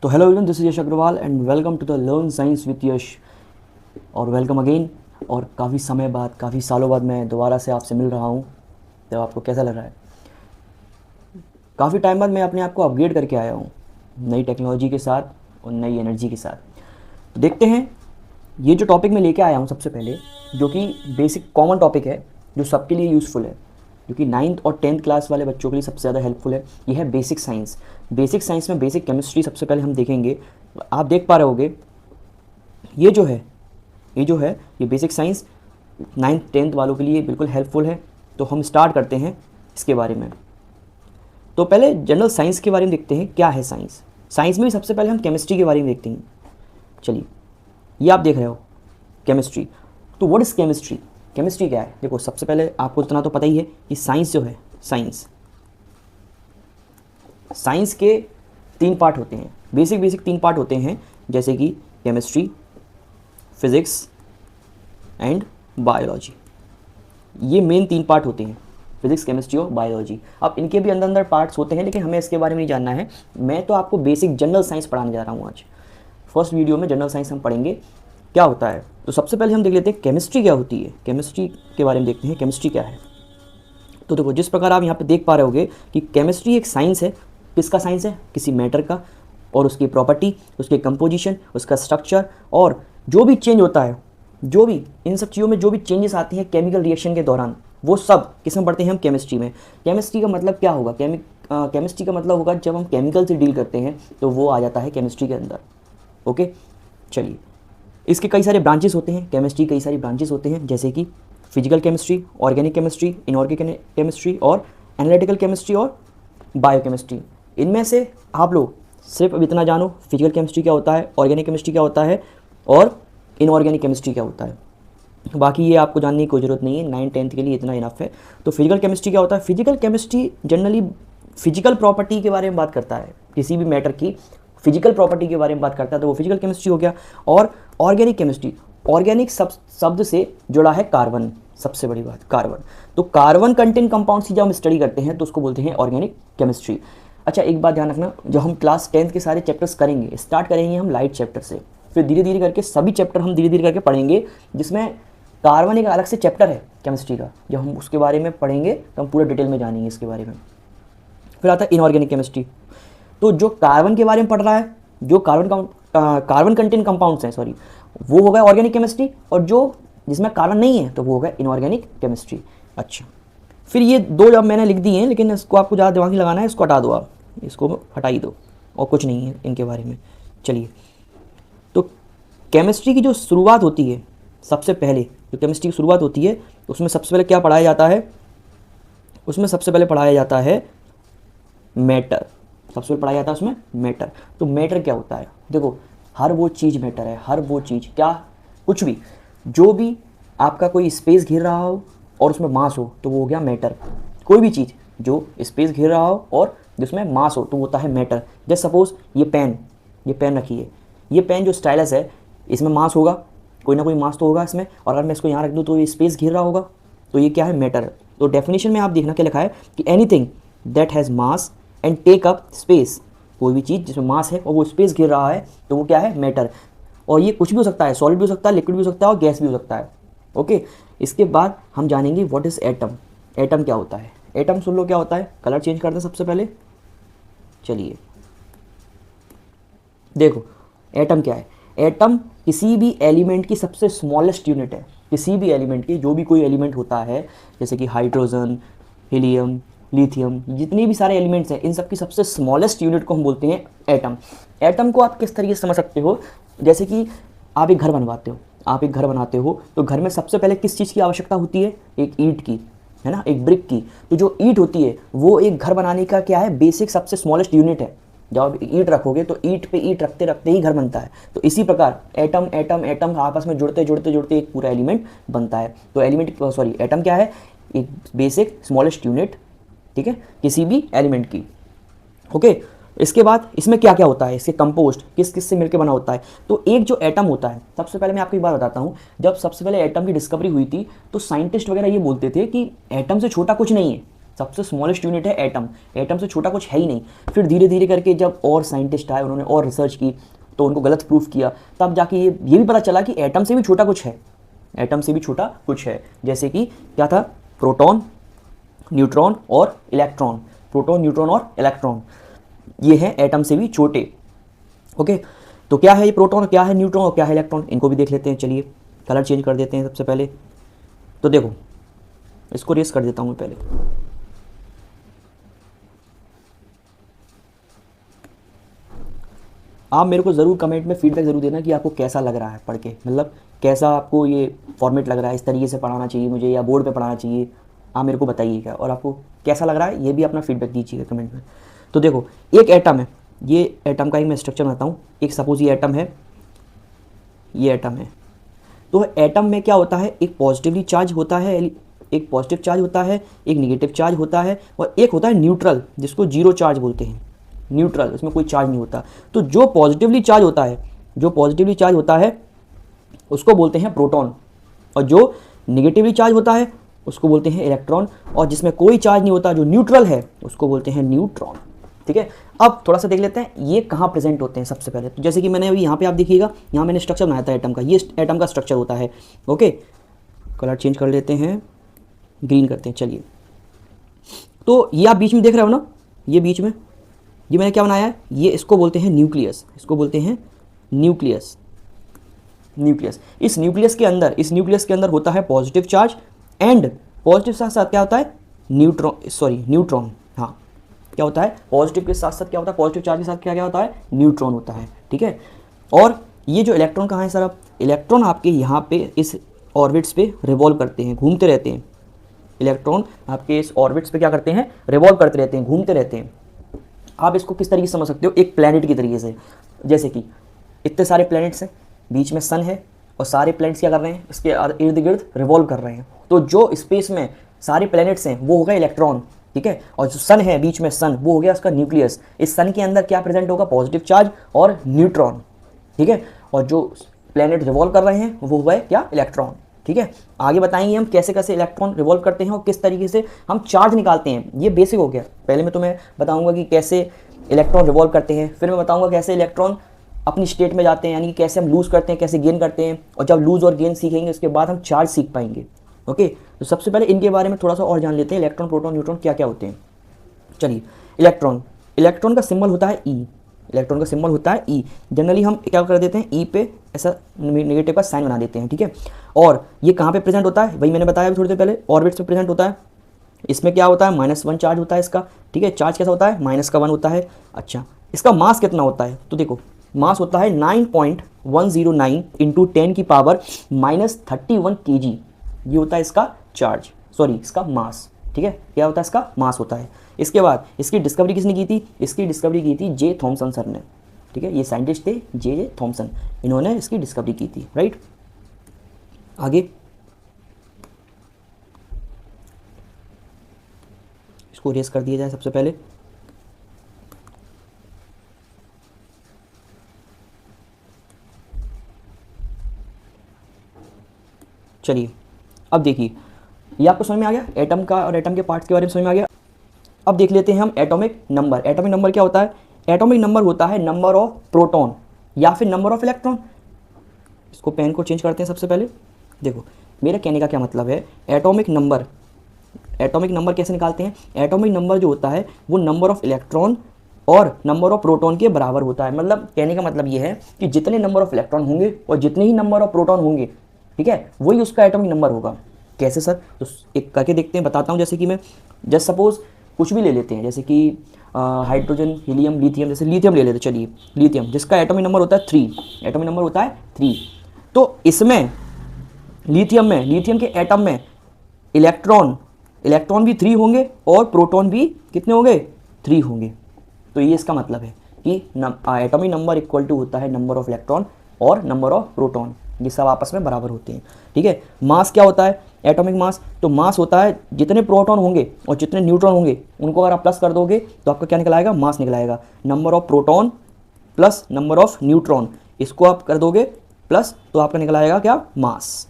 तो hello everyone, this is Yash Agrawal and welcome to the learn science with Yash. और welcome again. और काफ़ी समय बाद, काफ़ी सालों बाद मैं दोबारा से आपसे मिल रहा हूँ। तो आपको कैसा लग रहा है? काफ़ी टाइम बाद मैं अपने आप को अपग्रेड करके आया हूँ, नई टेक्नोलॉजी के साथ और नई एनर्जी के साथ। तो देखते हैं ये जो टॉपिक मैं लेके आया हूँ सबसे पहले, जो कि बेसिक कॉमन टॉपिक है, जो सबके लिए यूज़फुल है, जो कि 9th और 10th क्लास वाले बच्चों के लिए सबसे ज़्यादा हेल्पफुल है। ये है बेसिक साइंस। बेसिक साइंस में बेसिक केमिस्ट्री सबसे पहले हम देखेंगे। आप देख पा रहे होगे ये बेसिक साइंस 9th 10th वालों के लिए बिल्कुल हेल्पफुल है। तो हम स्टार्ट करते हैं इसके बारे में। तो पहले जनरल साइंस के बारे में देखते हैं, क्या है साइंस। साइंस में भी सबसे पहले हम केमिस्ट्री के बारे में देखते हैं। चलिए, ये आप देख रहे हो केमिस्ट्री। तो व्हाट इज़ केमिस्ट्री? केमिस्ट्री क्या है? देखो, सबसे पहले आपको इतना तो पता ही है कि साइंस जो है, साइंस के 3 पार्ट होते हैं, बेसिक 3 पार्ट होते हैं, जैसे कि केमिस्ट्री, फिज़िक्स एंड बायोलॉजी। ये मेन 3 पार्ट होते हैं, फिजिक्स, केमिस्ट्री और बायोलॉजी। अब इनके भी अंदर पार्ट्स होते हैं, लेकिन हमें इसके बारे में नहीं जानना है। मैं तो आपको बेसिक जनरल साइंस पढ़ाने जा रहा हूँ आज। फर्स्ट वीडियो में जनरल साइंस हम पढ़ेंगे क्या होता है। तो सबसे पहले हम देख लेते हैं केमिस्ट्री क्या होती है। केमिस्ट्री के बारे में देखते हैं, केमिस्ट्री क्या है। तो देखो, जिस प्रकार आप यहाँ पे देख पा रहे होगे कि केमिस्ट्री एक साइंस है। किसका साइंस है? किसी मैटर का, और उसकी प्रॉपर्टी, उसके कंपोजिशन, उसका स्ट्रक्चर, और जो भी चेंज होता है, जो भी इन सब चीज़ों में जो भी चेंजेस आती हैं केमिकल रिएक्शन के दौरान, वो सब किस में पढ़ते हैं हम? केमिस्ट्री में। केमिस्ट्री का मतलब क्या होगा? केमिस्ट्री का मतलब होगा जब हम केमिकल से डील करते हैं तो वो आ जाता है केमिस्ट्री के अंदर। ओके, चलिए, इसके कई सारे ब्रांचेस होते हैं। केमिस्ट्री कई सारी ब्रांचेस होते हैं, जैसे कि physical chemistry, organic chemistry, inorganic chemistry और एनालिटिकल केमिस्ट्री और बायोकेमिस्ट्री। इनमें से आप लोग सिर्फ अब इतना जानो, फिजिकल केमिस्ट्री क्या होता है, ऑर्गेनिक केमिस्ट्री क्या होता है और इनऑर्गेनिक केमिस्ट्री क्या होता है। बाकी ये आपको जानने की कोई ज़रूरत नहीं है, 9th 10th के लिए इतना इनफ है। तो फिजिकल केमिस्ट्री क्या होता है? Physical chemistry generally physical property के बारे में बात करता है, किसी भी मैटर की फिजिकल प्रॉपर्टी के बारे में बात करता है, तो वो फिजिकल केमिस्ट्री हो गया। और ऑर्गेनिक केमिस्ट्री, ऑर्गेनिक शब्द से जुड़ा है कार्बन, सबसे बड़ी बात कार्बन। तो कार्बन कंटेंट कंपाउंड्स की जब हम स्टडी करते हैं तो उसको बोलते हैं ऑर्गेनिक केमिस्ट्री। अच्छा, एक बात ध्यान रखना, जब हम क्लास 10th के सारे चैप्टर्स करेंगे, स्टार्ट करेंगे हम लाइट चैप्टर से, फिर धीरे धीरे करके सभी चैप्टर हम धीरे धीरे करके पढ़ेंगे, जिसमें कार्बन एक अलग से चैप्टर है केमिस्ट्री का। जब हम उसके बारे में पढ़ेंगे तो हम पूरा डिटेल में जानेंगे इसके बारे में। फिर आता है इनऑर्गेनिक केमिस्ट्री। तो जो कार्बन के बारे में पढ़ रहा है, जो कार्बन कंटेंट कंपाउंड्स हैं, सॉरी, वो हो गया ऑर्गेनिक केमिस्ट्री, और जो जिसमें कार्बन नहीं है तो वो हो गया इनऑर्गेनिक केमिस्ट्री। अच्छा, फिर ये 2 जब मैंने लिख दिए हैं, लेकिन इसको आपको ज़्यादा दिमाग नहीं लगाना है, इसको हटा दो, आप इसको हटा ही दो, और कुछ नहीं है इनके बारे में। चलिए, तो केमिस्ट्री की जो शुरुआत होती है, सबसे पहले जो केमिस्ट्री की शुरुआत होती है, उसमें सबसे पहले क्या पढ़ाया जाता है? उसमें सबसे पहले पढ़ाया जाता है मैटर। सबसे पहले पढ़ाया जाता है उसमें मैटर। तो मैटर क्या होता है? देखो, हर वो चीज़ मैटर है, हर वो चीज़, क्या, कुछ भी, जो भी आपका कोई स्पेस घेर रहा हो और उसमें मास हो तो वो हो गया मैटर। कोई भी चीज़ जो स्पेस घेर रहा हो और जिसमें मास हो तो वो होता है मैटर। जैसे सपोज ये पेन रखी है, ये पेन जो स्टाइलस है, इसमें मास होगा, कोई ना कोई मास तो होगा इसमें, और अगर मैं इसको यहाँ रख दूँ तो ये स्पेस घेर रहा होगा, तो ये क्या है? मैटर। तो डेफिनेशन में आप देखना क्या लिखा है कि anything that has mass and take up space. कोई भी चीज़ जिसमें मास है और वो स्पेस घेर रहा है तो वो क्या है? मैटर। और ये कुछ भी हो सकता है, सॉलिड भी हो सकता है, लिक्विड भी हो सकता है और गैस भी हो सकता है। ओके, इसके बाद हम जानेंगे व्हाट इज़ एटम। एटम क्या होता है? एटम सुन लो क्या होता है। कलर चेंज करते हैं सबसे पहले। चलिए, देखो एटम क्या है। एटम किसी भी एलिमेंट की सबसे स्मॉलेस्ट यूनिट है। किसी भी एलिमेंट की, जो भी कोई एलिमेंट होता है, जैसे कि हाइड्रोजन, हीलियम, लिथियम, जितने भी सारे एलिमेंट्स हैं, इन सब की सबसे स्मॉलेस्ट यूनिट को हम बोलते हैं एटम। एटम को आप किस तरीके से समझ सकते हो? जैसे कि आप एक घर बनवाते हो, आप एक घर बनाते हो, तो घर में सबसे पहले किस चीज़ की आवश्यकता होती है? एक ईंट की, है ना, एक ब्रिक की। तो जो ईंट होती है वो एक घर बनाने का क्या है? बेसिक सबसे स्मॉलेस्ट यूनिट है। जब आप ईंट रखोगे तो ईंट पे ईंट रखते रखते ही घर बनता है। तो इसी प्रकार एटम एटम एटम आपस में जुड़ते जुड़ते जुड़ते एक पूरा एलिमेंट बनता है। तो एटम क्या है? एक बेसिक स्मॉलेस्ट यूनिट, ठीक है, किसी भी एलिमेंट की। ओके, इसके बाद इसमें क्या क्या होता है? इसके कंपोस्ट किस किस से मिलकर बना होता है? तो एक जो एटम होता है, सबसे पहले मैं आपको एक बात बताता हूँ, जब सबसे पहले एटम की डिस्कवरी हुई थी तो साइंटिस्ट वगैरह ये बोलते थे कि एटम से छोटा कुछ नहीं है। सबसे स्मॉलेस्ट यूनिट है एटम, एटम से छोटा कुछ है ही नहीं। फिर धीरे धीरे करके जब और साइंटिस्ट आए, उन्होंने और रिसर्च की, तो उनको गलत प्रूफ किया, तब जाके ये भी पता चला कि एटम से भी छोटा कुछ है, एटम से भी छोटा कुछ है। जैसे कि क्या था, प्रोटॉन, न्यूट्रॉन और इलेक्ट्रॉन, प्रोटॉन, न्यूट्रॉन और इलेक्ट्रॉन, ये हैं एटम से भी छोटे। ओके, तो क्या है ये प्रोटॉन, क्या है न्यूट्रॉन और क्या है इलेक्ट्रॉन, इनको भी देख लेते हैं। चलिए कलर चेंज कर देते हैं सबसे पहले। तो देखो, इसको रेस कर देता हूँ मैं पहले। आप मेरे को ज़रूर कमेंट में फीडबैक ज़रूर देना कि आपको कैसा लग रहा है पढ़ के, मतलब कैसा आपको ये फॉर्मेट लग रहा है, इस तरीके से पढ़ाना चाहिए मुझे या बोर्ड पे पढ़ाना चाहिए, आप मेरे को बताइएगा। और आपको कैसा लग रहा है ये भी अपना फीडबैक दीजिएगा कमेंट में। तो देखो, एक एटम है, ये एटम का ही मैं स्ट्रक्चर बनाता हूँ। एक सपोज ये एटम है, ये एटम है। तो एटम में क्या होता है, एक पॉजिटिवली चार्ज होता है, एक पॉजिटिव चार्ज होता है, एक निगेटिव चार्ज होता है, और एक होता है न्यूट्रल, जिसको जीरो चार्ज बोलते हैं, न्यूट्रल, इसमें कोई चार्ज नहीं होता। तो जो पॉजिटिवली चार्ज होता है, जो पॉजिटिवली चार्ज होता है उसको बोलते हैं प्रोटॉन, और जो निगेटिवली चार्ज होता है उसको बोलते हैं इलेक्ट्रॉन, और जिसमें कोई चार्ज नहीं होता, जो न्यूट्रल है, उसको बोलते हैं न्यूट्रॉन। ठीक है, अब थोड़ा सा देख लेते हैं ये कहाँ प्रेजेंट होते हैं। सबसे पहले तो जैसे कि मैंने अभी यहाँ पे आप देखिएगा, यहाँ मैंने स्ट्रक्चर बनाया था एटम का, ये एटम का स्ट्रक्चर होता है। ओके, कलर चेंज कर लेते हैं, ग्रीन करते हैं। चलिए, तो ये आप बीच में देख रहे हो ना, ये बीच में ये मैंने क्या बनाया है, ये इसको बोलते हैं न्यूक्लियस, इसको बोलते हैं न्यूक्लियस। न्यूक्लियस, इस न्यूक्लियस के अंदर, इस न्यूक्लियस के अंदर होता है पॉजिटिव चार्ज, एंड पॉजिटिव साथ साथ क्या होता है, न्यूट्रॉन। हाँ, क्या होता है, पॉजिटिव के साथ साथ क्या होता है, पॉजिटिव चार्ज के साथ क्या क्या होता है, न्यूट्रॉन होता है। ठीक है, और ये जो इलेक्ट्रॉन कहाँ है सर, अब इलेक्ट्रॉन आपके यहाँ पे इस ऑर्बिट्स पे रिवॉल्व करते हैं, घूमते रहते हैं। इलेक्ट्रॉन आपके इस ऑर्बिट्स पे क्या करते हैं, रिवॉल्व करते रहते हैं, घूमते रहते हैं। आप इसको किस तरीके से समझ सकते हो, एक प्लैनेट की तरीके से। जैसे कि इतने सारे प्लैनेट्स हैं, बीच में सन है, और सारे प्लैनेट्स क्या कर रहे हैं, इसके इर्द गिर्द रिवॉल्व कर रहे हैं। तो जो स्पेस में सारे प्लैनेट्स हैं वो हो गए इलेक्ट्रॉन। ठीक है, और जो सन है बीच में, सन, वो हो गया उसका न्यूक्लियस। इस सन के अंदर क्या प्रेजेंट होगा, पॉजिटिव चार्ज और न्यूट्रॉन। ठीक है, और जो प्लैनेट रिवॉल्व कर रहे हैं वो हो गए क्या, इलेक्ट्रॉन। ठीक है, आगे बताएंगे हम कैसे कैसे इलेक्ट्रॉन रिवॉल्व करते हैं और किस तरीके से हम चार्ज निकालते हैं। ये बेसिक हो गया। पहले मैं तुम्हें बताऊंगा कि कैसे इलेक्ट्रॉन रिवॉल्व करते हैं, फिर मैं बताऊंगा कैसे इलेक्ट्रॉन अपनी स्टेट में जाते हैं, यानी कि कैसे हम लूज़ करते हैं, कैसे गेन करते हैं, और जब लूज़ और गेन सीखेंगे उसके बाद हम चार्ज सीख पाएंगे। ओके, तो सबसे पहले इनके बारे में थोड़ा सा और जान लेते हैं, इलेक्ट्रॉन, प्रोटॉन, न्यूट्रॉन क्या क्या होते हैं। चलिए, इलेक्ट्रॉन, इलेक्ट्रॉन का सिंबल होता है ई, इलेक्ट्रॉन का सिंबल होता है ई। जनरली हम क्या कर देते हैं, ई पे ऐसा नेगेटिव का साइन बना देते हैं। ठीक है, और ये कहाँ पे प्रेजेंट होता है, वही मैंने बताया अभी थोड़ी देर पहले, ऑर्बिट्स पे प्रेजेंट होता है। इसमें क्या होता है, -1 चार्ज होता है इसका। ठीक है, चार्ज कैसा होता है, -1 होता है। अच्छा, इसका मास कितना होता है, तो देखो मास होता है 9.109 इंटू 10 की पावर -31 kg। ये होता है इसका चार्ज, सॉरी इसका मास। ठीक है, क्या होता है, इसका मास होता है। इसके बाद इसकी डिस्कवरी किसने की थी, इसकी डिस्कवरी की थी जे थॉमसन सर ने। ठीक है, ये साइंटिस्ट थे जे थॉमसन, इन्होंने इसकी डिस्कवरी की थी। राइट, आगे इसको रेस कर दिया जाए सबसे पहले। चलिए, अब देखिए, ये आपको समझ में आ गया एटम का और एटम के पार्ट्स के बारे में समझ में आ गया। अब देख लेते हैं हम एटॉमिक नंबर। एटॉमिक नंबर क्या होता है, एटॉमिक नंबर होता है नंबर ऑफ प्रोटॉन या फिर नंबर ऑफ इलेक्ट्रॉन। इसको पेन को चेंज करते हैं सबसे पहले। देखो, मेरा कहने का क्या मतलब है, एटॉमिक नंबर, एटॉमिक नंबर कैसे निकालते हैं, एटॉमिक नंबर जो होता है वो नंबर ऑफ इलेक्ट्रॉन और नंबर ऑफ प्रोटॉन के बराबर होता है। मतलब कहने का मतलब ये है कि जितने नंबर ऑफ इलेक्ट्रॉन होंगे और जितने ही नंबर ऑफ प्रोटॉन होंगे, ठीक है, वही उसका एटॉमिक नंबर होगा। कैसे सर, तो एक करके देखते हैं, बताता हूँ। जैसे कि मैं जस्ट सपोज कुछ भी ले लेते हैं, जैसे कि हाइड्रोजन, हीलियम, लिथियम, जैसे लिथियम ले लेते हैं। चलिए, लिथियम जिसका एटॉमिक नंबर होता है 3, एटॉमिक नंबर होता है 3। तो इसमें लिथियम में, लिथियम के एटम में इलेक्ट्रॉन भी 3 होंगे और प्रोटॉन भी कितने होंगे, 3 होंगे। तो ये इसका मतलब है कि एटॉमिक नंबर इक्वल टू होता है नंबर ऑफ इलेक्ट्रॉन और नंबर ऑफ प्रोटॉन, ये सब आपस में बराबर होते हैं। ठीक है, मास क्या होता है, एटॉमिक मास, तो मास होता है जितने प्रोटॉन होंगे और जितने न्यूट्रॉन होंगे उनको अगर आप प्लस कर दोगे तो आपका क्या निकल आएगा, मास निकल आएगा। Number of proton plus number of neutron, इसको आप कर दोगे प्लस, तो आपका निकल आएगा क्या, मास।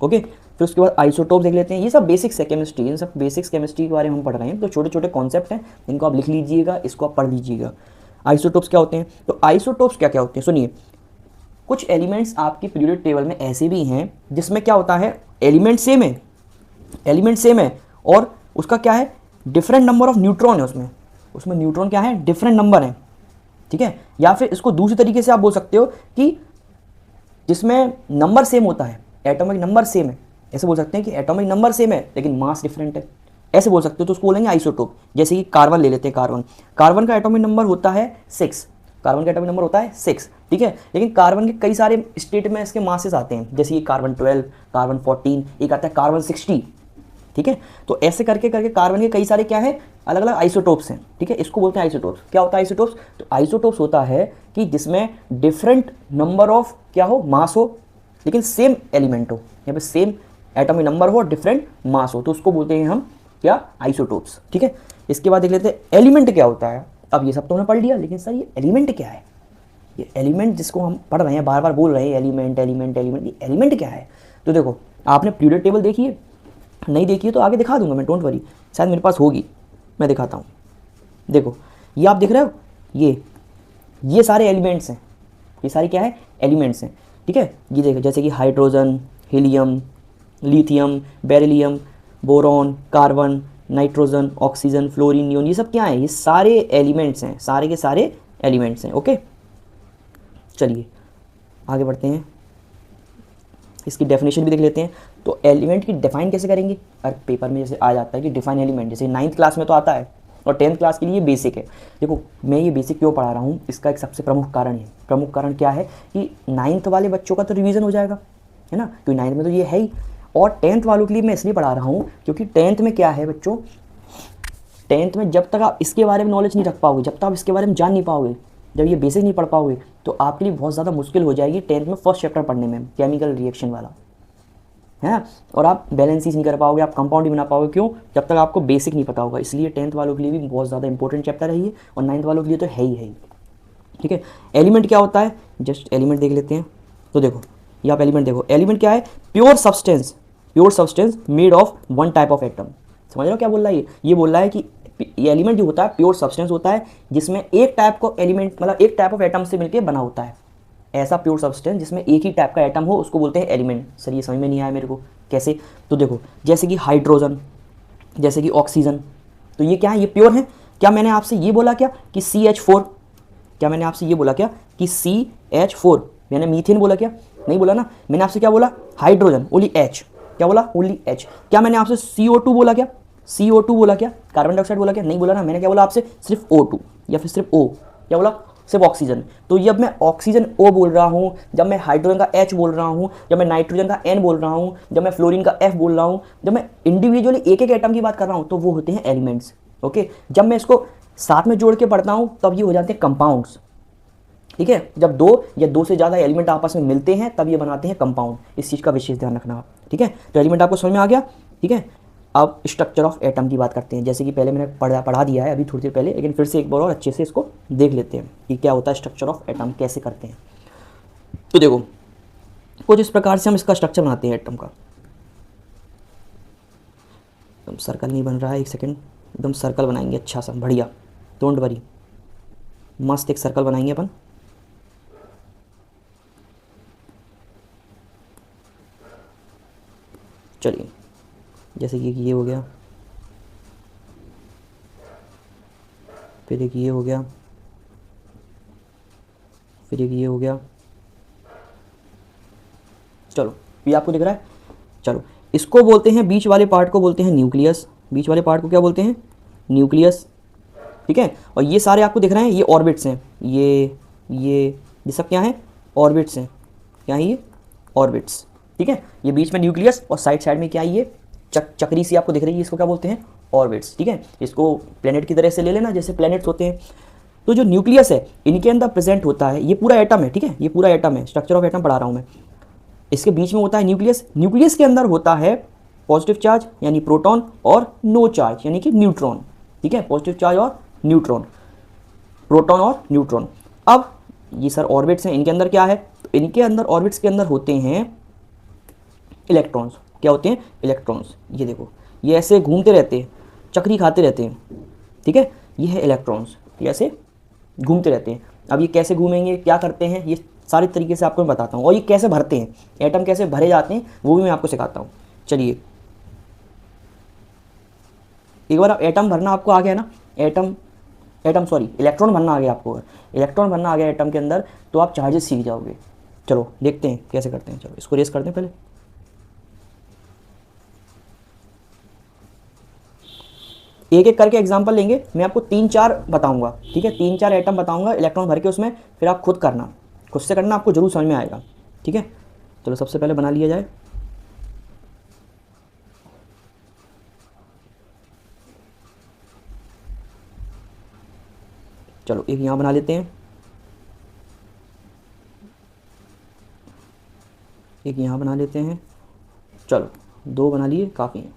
ओके, फिर उसके बाद आइसोटोप देख लेते हैं। ये सब बेसिक्स है केमिस्ट्री, इन सब बेसिक्स केमिस्ट्री के बारे में हम पढ़ रहे हैं, तो छोटे छोटे कॉन्सेप्ट हैं, इनको आप लिख लीजिएगा, इसको आप पढ़ लीजिएगा। आइसोटोप्स क्या होते हैं? तो आइसोटोप्स क्या क्या होते हैं सुनिए। कुछ एलिमेंट्स आपकी पीरियोडिक टेबल में ऐसे भी हैं जिसमें क्या होता है, एलिमेंट सेम है, एलिमेंट सेम है और उसका क्या है, डिफरेंट नंबर ऑफ न्यूट्रॉन है उसमें, उसमें न्यूट्रॉन क्या है, डिफरेंट नंबर है, ठीक है। या फिर इसको दूसरी तरीके से आप बोल सकते हो कि जिसमें नंबर सेम होता है, एटॉमिक नंबर सेम है, ऐसे बोल सकते हैं कि एटॉमिक नंबर सेम है लेकिन मास डिफरेंट है, ऐसे बोल सकते हो, तो उसको बोलेंगे आइसोटोप। जैसे कि कार्बन ले लेते हैं, कार्बन का एटॉमिक नंबर होता है 6, कार्बन का एटॉमिक नंबर होता है 6, ठीक है। लेकिन कार्बन के कई सारे स्टेट में इसके मासेस आते हैं, जैसे कि कार्बन 12, कार्बन 14, एक आता है कार्बन 60, ठीक है। तो ऐसे करके करके कार्बन के कई सारे क्या है, अलग अलग आइसोटोप्स हैं, ठीक है। इसको बोलते हैं आइसोटोप्स। क्या होता है आइसोटोप्स? तो आइसोटोप्स होता है कि जिसमें डिफरेंट नंबर ऑफ क्या हो, मास हो, लेकिन सेम एलिमेंट हो, यहाँ पे सेम एटॉमिक नंबर हो, डिफरेंट मास हो, तो उसको बोलते हैं हम क्या, आइसोटोप्स, ठीक है। इसके बाद देख लेते हैं एलिमेंट क्या होता है। अब ये सब तो हमने पढ़ लिया, लेकिन सर ये एलिमेंट क्या है? ये एलिमेंट जिसको हम पढ़ रहे हैं, बार बार बोल रहे हैं एलिमेंट एलिमेंट एलिमेंट, ये एलिमेंट क्या है? तो देखो, आपने पीरियड टेबल देखी है, नहीं देखी है तो आगे दिखा दूंगा मैं, डोंट वरी, शायद मेरे पास होगी, मैं दिखाता हूँ। देखो ये आप देख रहे हो, ये सारे एलिमेंट्स हैं, ये सारे क्या है, एलिमेंट्स हैं, ठीक है। ये देखो जैसे कि hydrogen, helium, lithium, beryllium, boron, carbon, nitrogen, oxygen, fluorine, neon, ये सब क्या है, ये सारे एलिमेंट्स हैं, सारे के सारे एलिमेंट्स हैं, ओके। चलिए आगे बढ़ते हैं, इसकी डेफिनेशन भी देख लेते हैं। तो एलिमेंट की डिफाइन कैसे करेंगे? और पेपर में जैसे आ जाता है कि डिफाइन एलिमेंट, जैसे 9th क्लास में तो आता है और 10th क्लास के लिए बेसिक है। देखो मैं ये बेसिक क्यों पढ़ा रहा हूँ, इसका एक सबसे प्रमुख कारण है। प्रमुख कारण क्या है कि 9th वाले बच्चों का तो रिवीजन हो जाएगा, है ना, क्योंकि 9th में तो ये है ही। और 10th वालों के लिए मैं इसलिए पढ़ा रहा हूँ क्योंकि 10th में क्या है बच्चों, 10th में जब तक आप इसके बारे में नॉलेज नहीं रख पाओगे, जब तक आप इसके बारे में जान नहीं पाओगे, जब ये बेसिक नहीं पढ़ पाओगे, तो आपके लिए बहुत ज़्यादा मुश्किल हो जाएगी 10th में फर्स्ट चैप्टर पढ़ने में, केमिकल रिएक्शन वाला, है ना। और आप बैलेंसिस नहीं कर पाओगे, आप कंपाउंड नहीं बना पाओगे, क्यों? जब तक आपको बेसिक नहीं पता होगा। इसलिए 10th वालों के लिए भी बहुत ज़्यादा इंपॉर्टेंट चैप्टर है ये, और 9th वालों के लिए तो है ही, ठीक है। एलिमेंट क्या होता है, जस्ट एलिमेंट देख लेते हैं। तो देखो ये आप एलिमेंट देखो, एलिमेंट क्या है, pure substance made of one type of atom. समझ रहे हो क्या बोल रहा है ये बोल रहा है कि ये एलिमेंट जो होता है प्योर सब्सटेंस होता है जिसमें एक टाइप को एलिमेंट, मतलब एक टाइप ऑफ एटम से मिलकर बना होता है। ऐसा प्योर सब्सटेंस जिसमें एक ही टाइप का एटम हो उसको बोलते हैं एलिमेंट। सर ये समझ में नहीं आया मेरे को, कैसे? तो देखो जैसे कि हाइड्रोजन, जैसे कि ऑक्सीजन, तो ये क्या है, ये प्योर है। क्या मैंने आपसे ये बोला क्या कि CH4, क्या मैंने आपसे ये बोला क्या कि CH4, मैंने मीथेन बोला क्या? नहीं बोला ना। मैंने आपसे क्या बोला, हाइड्रोजन ओनली H, क्या बोला, ओनली H। क्या मैंने आपसे CO2 बोला क्या, CO2 बोला क्या, कार्बन डाइऑक्साइड बोला क्या? नहीं बोला ना। मैंने क्या बोला आपसे, सिर्फ O2 या फिर सिर्फ O, क्या बोला, सिर्फ ऑक्सीजन। तो जब मैं ऑक्सीजन O बोल रहा हूँ, जब मैं हाइड्रोजन का H बोल रहा हूँ, जब मैं नाइट्रोजन का N बोल रहा हूँ, जब मैं फ्लोरीन का F बोल रहा हूँ, जब मैं इंडिविजुअली एक एक एटम की बात कर रहा हूँ, तो वो होते हैं एलिमेंट्स, ओके। जब मैं इसको साथ में जोड़ के पढ़ता हूँ तब ये हो जाते हैं कंपाउंड्स, ठीक है। जब दो या दो से ज़्यादा एलिमेंट आपस में मिलते हैं तब ये बनाते हैं कंपाउंड। इस चीज़ का विशेष ध्यान रखना आप, ठीक है। तो एलिमेंट आपको समझ में आ गया, ठीक है। अब स्ट्रक्चर ऑफ एटम की बात करते हैं, जैसे कि पहले मैंने पढ़ा दिया है अभी थोड़ी देर पहले, लेकिन फिर से एक बार और अच्छे से इसको देख लेते हैं कि क्या होता है स्ट्रक्चर ऑफ एटम, कैसे करते हैं। तो देखो कुछ इस प्रकार से हम इसका स्ट्रक्चर बनाते हैं एटम का। एकदम सर्कल नहीं बन रहा है, एक सेकेंड, एकदम सर्कल बनाएंगे अच्छा सा बढ़िया, डोंट वरी, मस्त एक सर्कल बनाएंगे अपन। चलिए जैसे कि ये हो गया, फिर एक ये हो गया, फिर एक ये हो गया। चलो ये आपको दिख रहा है। चलो इसको बोलते हैं, बीच वाले पार्ट को बोलते हैं न्यूक्लियस। बीच वाले पार्ट को क्या बोलते हैं, न्यूक्लियस, ठीक है। और ये सारे आपको दिख रहे हैं, ये ऑर्बिट्स हैं, ये सब क्या हैं, ऑर्बिट्स हैं। क्या है ये, ऑर्बिट्स, ठीक है। ये बीच में न्यूक्लियस और साइड साइड में क्या है, ये चक्री सी आपको दिख रही है, इसको क्या बोलते हैं, ऑर्बिट्स, ठीक है। इसको प्लेनेट की तरह से ले लेना, जैसे प्लेनेट्स होते हैं। तो जो न्यूक्लियस है इनके अंदर प्रेजेंट होता है, ये पूरा एटम है, ठीक है, ये पूरा एटम है, स्ट्रक्चर ऑफ एटम पढ़ा रहा हूँ मैं। इसके बीच में होता है न्यूक्लियस। न्यूक्लियस के अंदर होता है पॉजिटिव चार्ज यानी प्रोटॉन और नो चार्ज यानी कि न्यूट्रॉन, ठीक है। पॉजिटिव चार्ज और न्यूट्रॉन, प्रोटॉन और न्यूट्रॉन। अब ये सर ऑर्बिट्स हैं, इनके अंदर क्या है, तो इनके अंदर ऑर्बिट्स के अंदर होते हैं इलेक्ट्रॉन्स। क्या होते हैं, इलेक्ट्रॉन्स। ये देखो ये ऐसे घूमते रहते हैं, चक्री खाते रहते हैं, ठीक है, ये है इलेक्ट्रॉन्स, ये ऐसे घूमते रहते हैं। अब ये कैसे घूमेंगे, क्या करते हैं, ये सारे तरीके से आपको मैं बताता हूँ, और ये कैसे भरते हैं, एटम कैसे भरे जाते हैं वो भी मैं आपको सिखाता हूँ। चलिए एक बार एटम भरना आपको आ गया ना, इलेक्ट्रॉन भरना आ गया आपको, इलेक्ट्रॉन भरना आ गया एटम के अंदर, तो आप चार्जेस सीख जाओगे। चलो देखते हैं कैसे करते हैं, चलो इसको रेस करते हैं पहले। एक एक करके एग्जांपल लेंगे, मैं आपको 3-4 बताऊंगा, ठीक है, 3-4 एटम बताऊंगा इलेक्ट्रॉन भर के उसमें, फिर आप खुद करना, खुद से करना, आपको जरूर समझ में आएगा, ठीक है। चलो सबसे पहले बना लिया जाए। चलो एक यहाँ बना लेते हैं, एक यहाँ बना लेते हैं, चलो 2 बना लिए, काफ़ी हैं।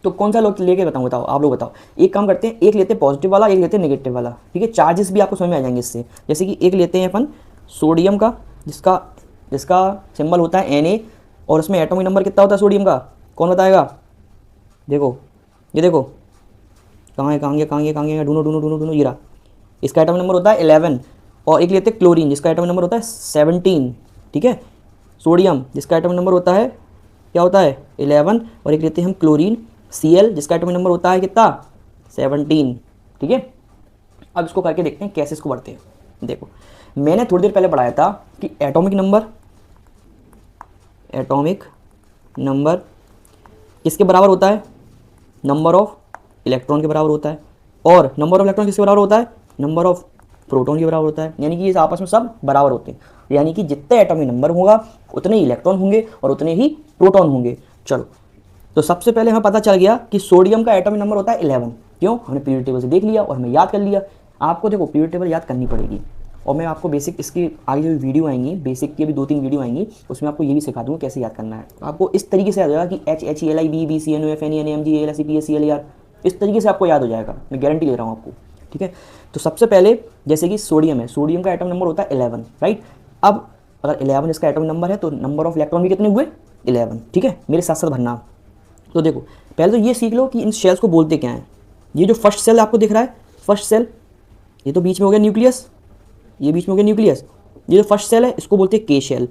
तो कौन सा लोग लेके बताऊँ, बताओ आप लोग बताओ। एक काम करते हैं, एक लेते हैं पॉजिटिव वाला, एक लेते हैं नेगेटिव वाला, ठीक है, चार्जेस भी आपको समझ में आ जाएंगे इससे। जैसे कि एक लेते हैं अपन सोडियम का, जिसका सिंबल होता है Na, और उसमें एटॉमिक नंबर कितना होता है सोडियम का, कौन बताएगा। देखो ये देखो, कहाँ है, ढूंढो, ये रहा, इसका एटॉमिक नंबर होता है 11। और एक लेते हैं क्लोरीन, जिसका एटॉमिक नंबर होता है 17, ठीक है। सोडियम जिसका एटॉमिक नंबर होता है, क्या होता है, 11। और एक लेते हैं हम क्लोरीन Cl, जिसका एटॉमिक नंबर होता है कितना, 17, ठीक है। अब इसको करके देखते हैं कैसे इसको बढ़ते हैं। देखो मैंने थोड़ी देर पहले पढ़ाया था कि एटॉमिक नंबर किसके बराबर होता है, नंबर ऑफ इलेक्ट्रॉन के बराबर होता है, और नंबर ऑफ इलेक्ट्रॉन किसके बराबर होता है, नंबर ऑफ प्रोटॉन के बराबर होता है। यानी कि ये आपस में सब बराबर होते हैं, यानी कि जितने एटॉमिक नंबर होगा उतने ही इलेक्ट्रॉन होंगे और उतने ही प्रोटॉन होंगे। चलो तो सबसे पहले हमें पता चल गया कि सोडियम का एटॉमिक नंबर होता है 11, क्यों, हमने पीरियड टेबल से देख लिया और हमें याद कर लिया। आपको देखो पीरियड टेबल याद करनी पड़ेगी, और मैं आपको बेसिक इसकी आगे जो वीडियो आएंगी, बेसिक की भी 2-3 वीडियो आएंगी, उसमें आपको ये भी सिखा दूँगा कैसे याद करना है। आपको इस तरीके से याद हो जाएगा कि HHELI BBCNO FNE NAMG ALSE PSCLER, इस तरीके से आपको याद हो जाएगा, मैं गारंटी ले रहा हूँ आपको, ठीक है। तो सबसे पहले जैसे कि सोडियम है, सोडियम का एटॉमिक नंबर होता है 11, राइट। अब अगर 11 इसका एटॉमिक नंबर है तो नंबर ऑफ इलेक्ट्रॉन भी कितने हुए, 11, ठीक है। मेरे साथ साथ भरना। तो देखो पहले तो ये सीख लो कि इन सेल्स को बोलते क्या हैं। ये जो फर्स्ट सेल आपको दिख रहा है, फर्स्ट सेल, ये तो बीच में हो गया न्यूक्लियस, ये बीच में हो गया न्यूक्लियस, ये जो फर्स्ट सेल है इसको बोलते हैं के शेल,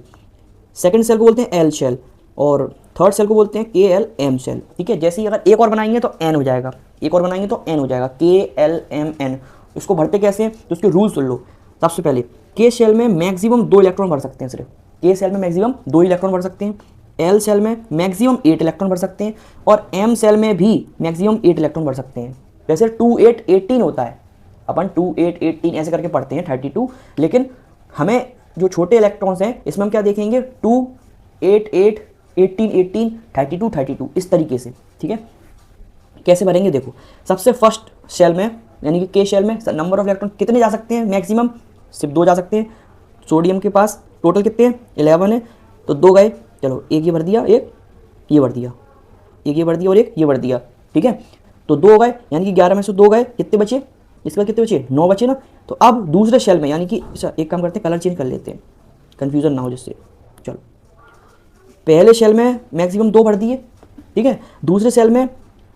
सेकंड सेल को बोलते हैं एल शेल, और थर्ड सेल को बोलते हैं KLM शेल, ठीक है। जैसे ही अगर एक और बनाएंगे तो N हो जाएगा, एक और बनाएंगे तो N हो जाएगा, KLMN। इसको भरते कैसे हैं, तो उसके रूल सुन लो। सबसे पहले के शेल में मैक्सिमम 2 इलेक्ट्रॉन भर सकते हैं, सिर्फ के शेल में मैक्सिमम 2 इलेक्ट्रॉन भर सकते हैं, एल सेल में मैक्सिमम 8 इलेक्ट्रॉन भर सकते हैं, और एम सेल में भी मैक्सिमम 8 इलेक्ट्रॉन भर सकते हैं। वैसे 2 8 18 होता है, अपन 2 8 18 ऐसे करके पढ़ते हैं 32, लेकिन हमें जो छोटे इलेक्ट्रॉन्स हैं इसमें हम क्या देखेंगे, 2 8 8 18 18 32 32, इस तरीके से, ठीक है। कैसे भरेंगे, देखो सबसे फर्स्ट सेल में यानी कि के शेल में नंबर ऑफ इलेक्ट्रॉन कितने जा सकते हैं, मैक्सिमम सिर्फ 2 जा सकते हैं। सोडियम के पास टोटल कितने हैं, 11 है, तो 2 गए, चलो एक ये भर दिया, एक ये भर दिया, एक ये भर दिया और एक ये भर दिया, ठीक है। तो 2 गए, यानी कि 11 में से 2 गए, कितने बचे, इसके बाद कितने बचे, 9 बचे ना। तो अब दूसरे शेल में यानी कि एक काम करते हैं, कलर चेंज कर लेते हैं, कन्फ्यूज़न ना हो जिससे। चलो पहले शेल में मैक्सिमम 2 भर दिए, ठीक है। दूसरे सेल में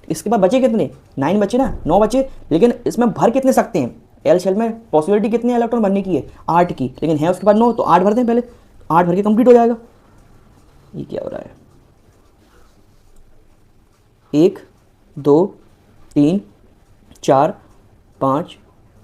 इसके बाद बचे कितने, 9 बचे ना, 9 बचे, लेकिन इसमें भर कितने सकते हैं, एल शेल में पॉसिबिलिटी कितनी है इलेक्ट्रॉन भरने की है, 8 की, लेकिन है उसके बाद 9, तो 8 भरते हैं पहले, 8 भर के कंप्लीट हो जाएगा। ये क्या हो रहा है, 1 2 3 4 5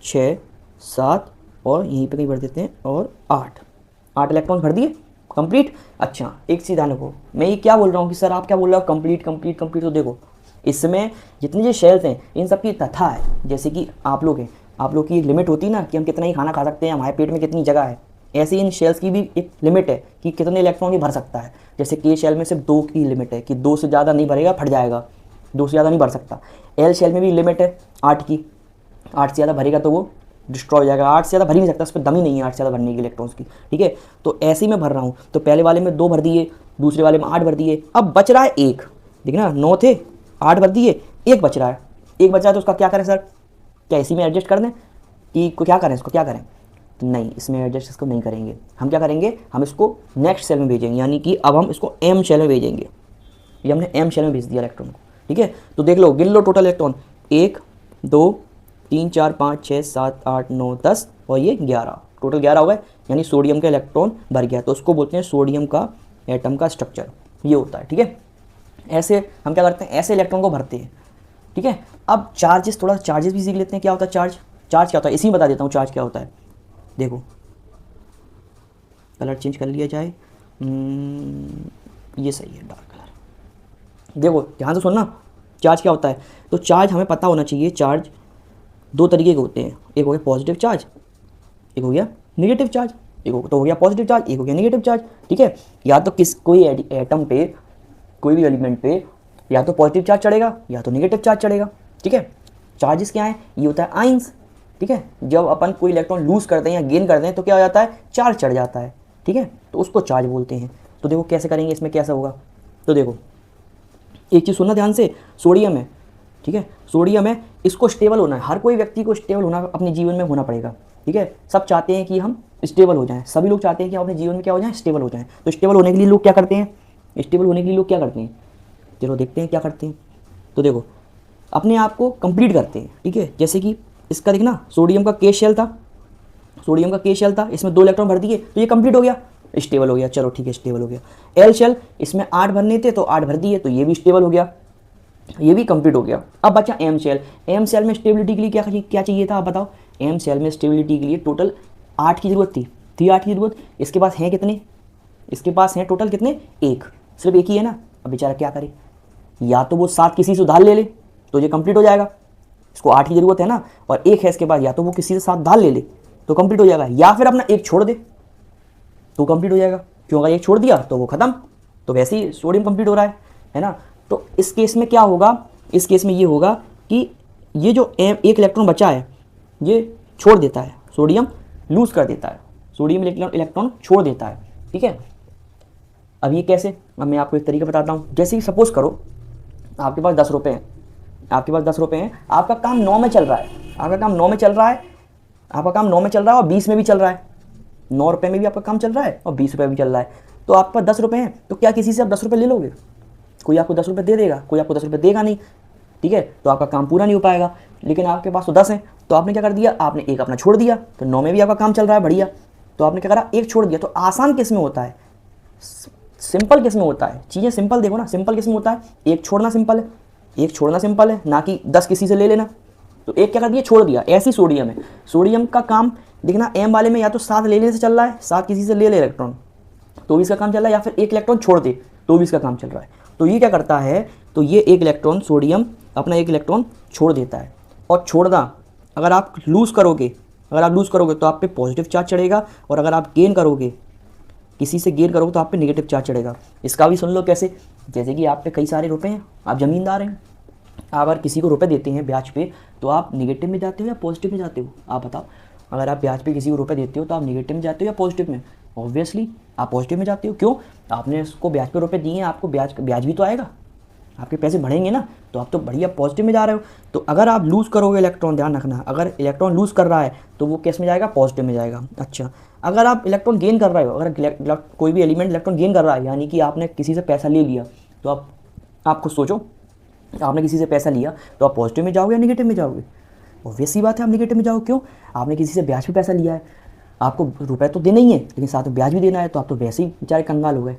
6 7 और यहीं पे कहीं भर देते हैं, और 8 इलेक्ट्रॉन भर दिए, कंप्लीट। अच्छा एक चीज़ ध्यान रखो, मैं ये क्या बोल रहा हूँ कि सर आप क्या बोल रहे हो, कंप्लीट कंप्लीट कंप्लीट। तो देखो इसमें जितनी जो शेल्स हैं इन सब की तथा है, जैसे कि आप लोग हैं, आप लोग की एक लिमिट होती है ना कि हम कितना ही खाना खा सकते हैं, हमारे पेट में कितनी जगह है, ऐसे ही इन शेल्स की भी एक लिमिट है कि कितने इलेक्ट्रॉन ही भर सकता है। जैसे के शेल में सिर्फ 2 की लिमिट है कि 2 से ज़्यादा नहीं भरेगा, फट जाएगा, 2 से ज़्यादा नहीं भर सकता। एल शेल में भी लिमिट है 8 की, 8 से ज़्यादा भरेगा तो वो डिस्ट्रॉय हो जाएगा, 8 से ज़्यादा भर ही नहीं सकता, उस पर दम ही नहीं है 8 से ज़्यादा भरने की इलेक्ट्रॉन्स की, ठीक है। तो ऐसे ही मैं भर रहा हूँ, तो पहले वाले में 2 भर दिए, दूसरे वाले में 8 भर दिए, अब बच रहा है 1, देखना 9 थे, 8 भर दिए, 1 बच रहा है, 1 बच रहा है, तो उसका क्या करें सर, क्या इसी में एडजस्ट कर दें कि क्या करें, इसको क्या करें, तो नहीं, इसमें एडजस्ट इसको नहीं करेंगे, हम क्या करेंगे, हम इसको नेक्स्ट सेल में भेजेंगे, यानी कि अब हम इसको एम शेल में भेजेंगे, ये हमने एम शेल में भेज दिया इलेक्ट्रॉन को, ठीक है। तो देख लो, गिन लो टोटल इलेक्ट्रॉन, 1 2 3 4 5 6 7 8 9 10 और ये 11, टोटल 11 हो गए, यानी सोडियम का इलेक्ट्रॉन भर गया। तो उसको बोलते हैं सोडियम का एटम का स्ट्रक्चर, ये होता है, ठीक है। ऐसे हम क्या करते हैं, ऐसे इलेक्ट्रॉन को भरते हैं, ठीक है। अब चार्जेस, थोड़ा चार्जेस भी सीख लेते हैं, क्या होता है चार्ज। चार्ज क्या होता है, इसी में बता देता हूँ चार्ज क्या होता है। देखो, कलर चेंज कर लिया जाए, ये सही है, डार्क कलर। देखो ध्यान से सुनना, चार्ज क्या होता है। तो चार्ज हमें पता होना चाहिए, चार्ज दो तरीके के होते हैं, एक हो गया पॉजिटिव चार्ज, एक हो गया नेगेटिव चार्ज। एक हो गया पॉजिटिव चार्ज, एक हो गया नेगेटिव चार्ज, ठीक है। या तो कोई एटम पे, कोई भी एलिमेंट पे या तो पॉजिटिव चार्ज चढ़ेगा या तो नेगेटिव चार्ज चढ़ेगा, ठीक है। चार्जेस क्या है, ये होता है आइंस, ठीक है। जब अपन कोई इलेक्ट्रॉन लूज करते हैं या गेन करते हैं तो क्या हो जाता है, चार्ज चढ़ जाता है, ठीक है। तो उसको चार्ज बोलते हैं। तो देखो कैसे करेंगे, इसमें कैसा होगा। तो देखो एक चीज़ सुनना ध्यान से, सोडियम है, ठीक है, सोडियम है, इसको स्टेबल होना है, हर कोई व्यक्ति को स्टेबल होना अपने जीवन में होना पड़ेगा, ठीक है। सब चाहते हैं कि हम स्टेबल हो जाएं, सभी लोग चाहते हैं कि हम अपने जीवन में क्या हो जाएं, स्टेबल हो जाएं। तो स्टेबल होने के लिए लोग क्या करते हैं, स्टेबल होने के लिए लोग क्या करते हैं, चलो देखते हैं क्या करते हैं। तो देखो अपने आप को कंप्लीट करते हैं, ठीक है। जैसे कि इसका देखना, सोडियम का के शेल था, सोडियम का के शेल था, इसमें 2 इलेक्ट्रॉन भर दिए तो ये कंप्लीट हो गया, स्टेबल हो गया, चलो ठीक है स्टेबल हो गया। एल शेल, इसमें 8 भरने थे तो 8 भर दिए तो ये भी स्टेबल हो गया, ये भी कंप्लीट हो गया। अब बचा एम सेल। एम सेल में स्टेबिलिटी के लिए क्या क्या चाहिए था, आप बताओ। एम सेल में स्टेबिलिटी के लिए टोटल 8 की जरूरत थी 8 की जरूरत। इसके पास हैं कितने, इसके पास हैं टोटल कितने, एक, सिर्फ एक ही है ना। अब बेचारा क्या करे, या तो वो 7 किसी से उधार ले ले तो ये कंप्लीट हो जाएगा, इसको 8 की जरूरत है ना, और एक है इसके पास, या तो वो किसी से 7 उधार ले ले तो कंप्लीट हो जाएगा, या फिर अपना एक छोड़ दे तो कंप्लीट हो जाएगा। क्यों, अगर एक छोड़ दिया तो वो खत्म, तो वैसे ही सोडियम कंप्लीट हो रहा है ना। तो इस केस में क्या होगा, इस केस में ये होगा कि ये जो एक इलेक्ट्रॉन बचा है ये छोड़ देता है, सोडियम लूज कर देता है, सोडियम इलेक्ट्रॉन छोड़ देता है, ठीक है। अब ये कैसे, अब मैं आपको एक तरीका बताता हूँ। जैसे कि सपोज करो आपके पास 10 रुपये हैं, आपके पास 10 रुपये हैं, आपका काम 9 में चल रहा है, आपका काम 9 में चल रहा है, आपका काम 9 में चल रहा है और 20 में भी चल रहा है, 9 रुपये में भी आपका काम चल रहा है और 20 रुपये में भी चल रहा है। तो आपके पास 10 रुपये हैं, तो क्या किसी से आप 10 रुपये ले लोगे, कोई आपको 10 रुपये दे देगा, कोई आपको 10 रुपये देगा नहीं, ठीक है। तो आपका काम पूरा नहीं हो पाएगा। लेकिन आपके पास तो 10 है, तो आपने क्या कर दिया, आपने एक अपना छोड़ दिया, तो 9 में भी आपका काम चल रहा है बढ़िया, तो आपने क्या करा, एक छोड़ दिया। तो आसान किस में होता है, सिंपल किस में होता है, चीज़ें सिंपल देखो ना, सिंपल किस में होता है, एक छोड़ना सिंपल है, एक छोड़ना सिंपल है, ना कि 10 किसी से ले लेना। तो एक क्या कर दिया, छोड़ दिया। ऐसी सोडियम है, सोडियम का काम देखना, एम वाले में या तो 7 लेने से चल रहा है, 7 किसी से ले ले इलेक्ट्रॉन तो भी इसका काम चल रहा है, या फिर एक इलेक्ट्रॉन छोड़ दे तो भी इसका काम चल रहा है। तो ये क्या करता है, तो ये एक इलेक्ट्रॉन सोडियम अपना एक इलेक्ट्रॉन छोड़ देता है। और छोड़ना, अगर आप लूज़ करोगे, अगर आप लूज़ करोगे तो आप पे पॉजिटिव चार्ज चढ़ेगा, और अगर आप गेन करोगे, किसी से गेन करोगे तो आप पे नेगेटिव चार्ज चढ़ेगा। इसका भी सुन लो कैसे, जैसे कि आप पे कई सारे रुपए हैं, आप ज़मींदार हैं, आप अगर किसी को रुपए देते हैं ब्याज पे तो आप नेगेटिव में जाते हो या पॉजिटिव में जाते हो, आप बताओ। अगर आप ब्याज पे किसी को रुपए देते हो तो आप नेगेटिव में जाते हो या पॉजिटिव में, ऑब्वियसली आप पॉजिटिव में जाते हो। क्यों, आपने उसको ब्याज पे रुपए दिए हैं, आपको ब्याज भी तो आएगा, आपके पैसे बढ़ेंगे ना, तो आप तो बढ़िया पॉजिटिव में जा रहे हो। तो अगर आप लूज़ करोगे इलेक्ट्रॉन, ध्यान रखना, अगर इलेक्ट्रॉन लूज़ कर रहा है तो वो किस में जाएगा, पॉजिटिव में जाएगा। अच्छा, अगर आप इलेक्ट्रॉन गेन कर रहे हो, अगर कोई भी एलिमेंट इलेक्ट्रॉन गेन कर रहा है, यानी कि आपने किसी से पैसा ले लिया, तो आप खुद सोचो, आपने किसी से पैसा लिया तो आप पॉजिटिव में जाओगे या नेगेटिव में जाओगे, ऑब्वियस सी बात है आप नेगेटिव में जाओगे। क्यों, आपने किसी से ब्याज पे पैसा लिया है, आपको रुपए तो देना ही है लेकिन साथ में ब्याज भी देना है, तो आप तो वैसे ही बेचारे कंगाल हो गए,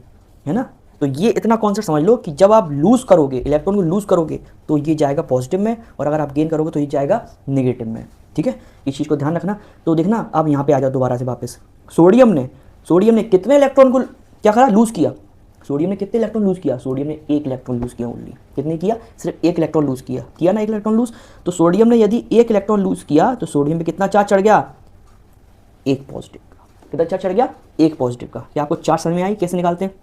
है ना। तो ये इतना कॉन्सेप्ट समझ लो कि जब आप लूज़ करोगे, इलेक्ट्रॉन को लूज़ करोगे तो ये जाएगा पॉजिटिव में, और अगर आप गेन करोगे तो ये जाएगा नेगेटिव में, ठीक है। इस चीज़ को ध्यान रखना। तो देखना, अब यहाँ पे आ जाओ दोबारा से वापस। सोडियम ने कितने इलेक्ट्रॉन को क्या करा, लूज़ किया, सोडियम ने कितने इलेक्ट्रॉन लूज़ किया, सोडियम ने एक इलेक्ट्रॉन लूज़ किया ओनली। कितने किया, सिर्फ एक इलेक्ट्रॉन लूज़ किया ना, एक इलेक्ट्रॉन लूज़। तो सोडियम ने यदि एक इलेक्ट्रॉन लूज़ किया तो सोडियम पे कितना चार्ज चढ़ गया, एक पॉजिटिव का। कितना चार्ज चढ़ गया, एक पॉजिटिव का। क्या आपको चार्ज समझ में आई, कैसे निकालते हैं।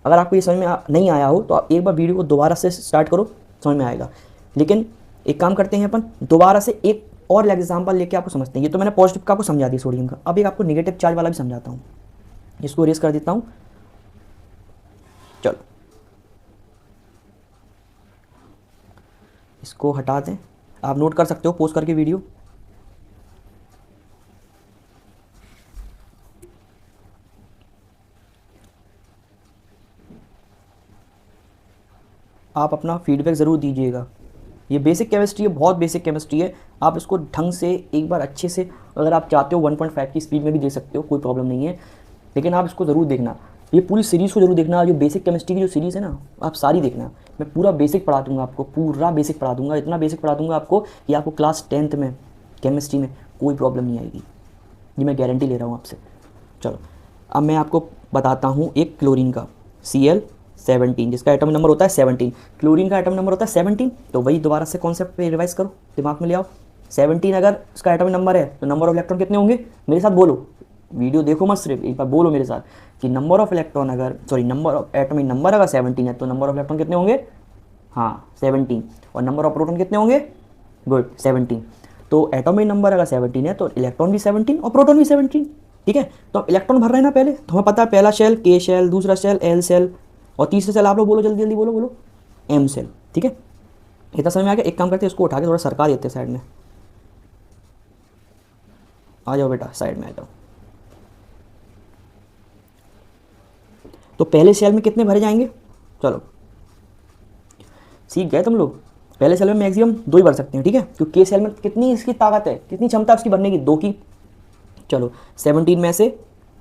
अगर आपको ये समझ में नहीं आया हो तो आप एक बार वीडियो को दोबारा से स्टार्ट करो, समझ में आएगा। लेकिन एक काम करते हैं अपन, दोबारा से एक और एग्जाम्पल लेके आपको समझते हैं। ये तो मैंने पॉजिटिव का आपको समझा दिया सोडियम का, अब एक आपको नेगेटिव चार्ज वाला भी समझाता हूँ। इसको रेस कर देता हूँ, चलो इसको हटा दें, आप नोट कर सकते हो पोस्ट करके वीडियो। आप अपना फीडबैक ज़रूर दीजिएगा। ये बेसिक केमिस्ट्री है, बहुत बेसिक केमिस्ट्री है। आप इसको ढंग से एक बार अच्छे से, अगर आप चाहते हो 1.5 की स्पीड में भी दे सकते हो, कोई प्रॉब्लम नहीं है, लेकिन आप इसको ज़रूर देखना। ये पूरी सीरीज़ को जरूर देखना। जो बेसिक केमिस्ट्री की जो सीरीज़ है ना, आप सारी देखना। मैं पूरा बेसिक पढ़ा दूंगा आपको, पूरा बेसिक पढ़ा दूंगा, इतना बेसिक पढ़ा दूंगा आपको कि आपको क्लास 10th में केमिस्ट्री में कोई प्रॉब्लम नहीं आएगी। ये मैं गारंटी ले रहा हूँ आपसे। चलो अब मैं आपको बताता हूँ एक क्लोरीन का, Cl17, जिसका एटॉमिक नंबर होता है 17। क्लोरीन का एटॉमिक नंबर होता है 17। तो वही दोबारा से कॉन्सेप्ट पे रिवाइज करो, दिमाग में ले आओ। 17 अगर उसका एटॉमिक नंबर है तो नंबर ऑफ इलेक्ट्रॉन कितने होंगे? मेरे साथ बोलो, वीडियो देखो मत, सिर्फ एक बार बोलो मेरे साथ कि नंबर ऑफ इलेक्ट्रॉन अगर, sorry, number of atomic number अगर 17 है तो नंबर ऑफ इलेक्ट्रॉन कितने होंगे? हाँ 17। और नंबर ऑफ प्रोटॉन कितने होंगे? गुड, 17। तो एटॉमिक नंबर अगर 17 है तो इलेक्ट्रॉन भी 17 और प्रोटॉन भी 17। ठीक है, तो अब इलेक्ट्रॉन भर रहे हैं ना पहले, तो हमें पता है पहला शेल K शेल, दूसरा शेल L शेल, और तीसरा शेल आप लोग बोलो, जल्दी जल्दी बोलो बोलो, M शेल। ठीक है, इतना समझ में आ गया? एक काम करते हैं, इसको उठा के थोड़ा सरका देते हैं साइड में। आ जाओ बेटा, साइड में आ जाओ। तो पहले सेल में कितने भरे जाएंगे? चलो सीख गए तुम लोग। पहले सेल में मैक्सिमम 2 ही भर सकते हैं, ठीक है, क्योंकि K सेल में कितनी इसकी ताकत है, कितनी क्षमता उसकी भरने की? 2 की। चलो 17 में से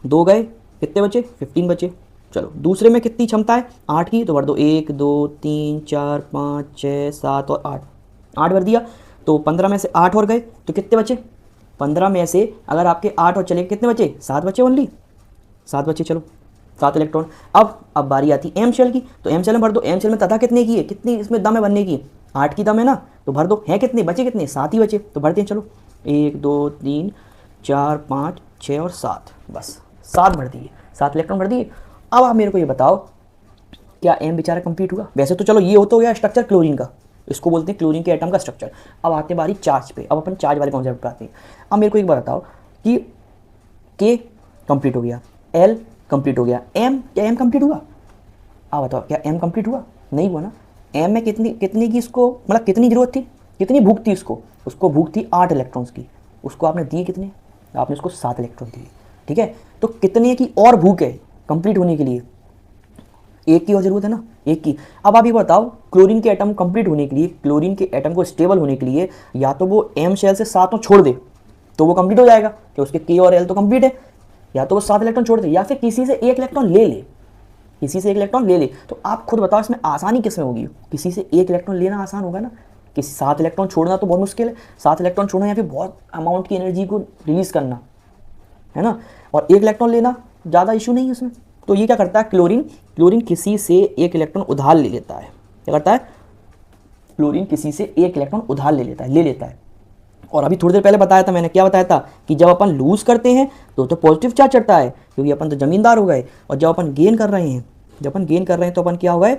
2 गए, कितने बचे? 15 बचे। चलो दूसरे में कितनी क्षमता है? 8 की, तो भर दो, 1 2 3 4 5 6 7 और 8, 8 भर दिया। तो 15 में से 8 और गए तो कितने बचे? 15 में से अगर आपके 8 और चले कितने बचे? 7 बचे, ओनली 7 बचे। चलो 7 इलेक्ट्रॉन। अब बारी आती एम शेल की, तो एम शेल में भर दो। एम शेल में तथा कितने की है, कितनी इसमें दम है बनने की? 8 की दम है ना, तो भर दो। है कितने बचे? कितने? 7 ही बचे, तो भरते हैं। चलो 1 2 3 4 5 6 और 7, बस 7 भर दिए, 7 इलेक्ट्रॉन भर दिए। अब आप मेरे को ये बताओ, क्या एम बेचारा कंप्लीट हुआ? वैसे तो चलो ये हो तो गया स्ट्रक्चर क्लोरीन का, इसको बोलते हैं क्लोरीन के एटम का स्ट्रक्चर। अब आते बारी चार्ज पे, अब अपन चार्ज वाले कॉन्सेप्ट पे आते हैं। अब मेरे को एक बार बताओ कि के कंप्लीट हो गया, एल कंप्लीट हो गया, एम, क्या एम कंप्लीट हुआ? आप बताओ, क्या एम कंप्लीट हुआ? नहीं हुआ ना। एम में कितनी की इसको, मतलब कितनी जरूरत थी, कितनी भूख थी उसको? उसको भूख थी 8 इलेक्ट्रॉन्स की। उसको आपने दिए कितने? आपने उसको 7 इलेक्ट्रॉन दिए। ठीक है, तो कितने की और भूख है कंप्लीट होने के लिए? 1 की और जरूरत है ना, 1 की। अब आप ये बताओ, क्लोरीन के एटम कंप्लीट होने के लिए, क्लोरीन के एटम को स्टेबल होने के लिए, या तो वो एम शेल से 7 छोड़ दे तो वो कंप्लीट हो जाएगा, कि उसके के और एल तो कंप्लीट है, या तो वो 7 इलेक्ट्रॉन छोड़ दे, या फिर किसी से 1 इलेक्ट्रॉन ले ले, किसी से 1 इलेक्ट्रॉन ले ले। तो आप खुद बताओ इसमें आसानी किस में होगी? किसी से 1 इलेक्ट्रॉन लेना आसान होगा ना, कि 7 इलेक्ट्रॉन छोड़ना तो बहुत मुश्किल है। 7 इलेक्ट्रॉन छोड़ना या फिर बहुत अमाउंट की एनर्जी को रिलीज करना है ना, और 1 इलेक्ट्रॉन लेना ज़्यादा इशू नहीं है उसमें। तो ये क्या करता है क्लोरीन किसी से 1 इलेक्ट्रॉन उधार ले लेता है। क्या करता है? क्लोरीन किसी से 1 इलेक्ट्रॉन उधार ले लेता है। और अभी थोड़ी देर पहले बताया था मैंने, क्या बताया था कि जब अपन लूज करते हैं तो पॉजिटिव चार्ज चढ़ता है, क्योंकि अपन तो जमींदार हो गए, और जब अपन गेन कर रहे हैं तो अपन क्या हो गए?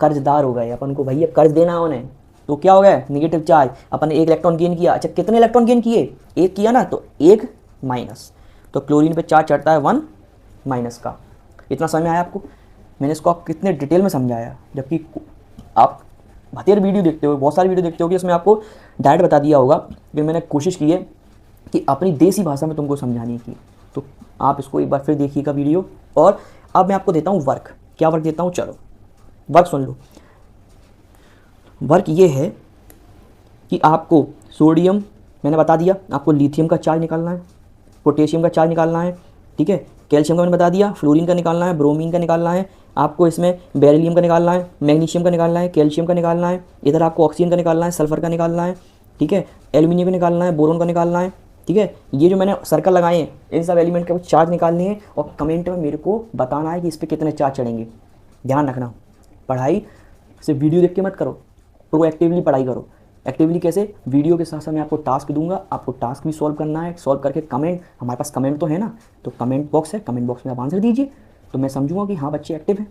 कर्जदार हो गए। अपन को भैया कर्ज देना है उन्हें, तो क्या हो गया? Negative charge. अपन ने 1 इलेक्ट्रॉन गेन किया। अच्छा कितने इलेक्ट्रॉन गेन किए? 1 किया ना, तो 1 माइनस, तो क्लोरीन पे चार्ज चढ़ता है 1 माइनस का। इतना समझ में आया आपको? मैंने इसको आप कितने डिटेल में समझाया, जबकि आप भतेर वीडियो देखते हो, बहुत सारी वीडियो देखते हो कि इसमें आपको डायरेक्ट बता दिया होगा, लेकिन मैंने कोशिश की है कि अपनी देसी भाषा में तुमको समझाने की। तो आप इसको एक बार फिर देखिएगा वीडियो। और अब मैं आपको देता हूँ वर्क। क्या वर्क देता हूँ? चलो वर्क सुन लो। वर्क ये है कि आपको सोडियम, मैंने बता दिया, आपको लिथियम का चार्ज निकालना है, पोटेशियम का चार्ज निकालना है, ठीक है, कैल्शियम का मैंने बता दिया, फ्लोरीन का निकालना है, ब्रोमीन का निकालना है, आपको इसमें बेरिलियम का निकालना है, मैग्नीशियम का निकालना है, कैल्शियम का निकालना है, इधर आपको ऑक्सीजन का निकालना है, सल्फर का निकालना है, ठीक है, एल्यूमिनियम का निकालना है, बोरोन का निकालना है, ठीक है। ये जो मैंने सर्कल लगाए हैं, इन सब एलिमेंट के कुछ चार्ज निकालने हैं, और कमेंट में मेरे को बताना है कि इस पर कितने चार्ज चढ़ेंगे। ध्यान रखना, पढ़ाई सिर्फ वीडियो देख के मत करो, प्रोएक्टिवली पढ़ाई करो। एक्टिवली कैसे? वीडियो के साथ साथ मैं आपको टास्क दूंगा, आपको टास्क भी सॉल्व करना है, सॉल्व करके कमेंट, हमारे पास कमेंट तो है ना, तो कमेंट बॉक्स है, कमेंट बॉक्स में आप आंसर दीजिए, तो मैं समझूंगा कि हाँ बच्चे एक्टिव हैं।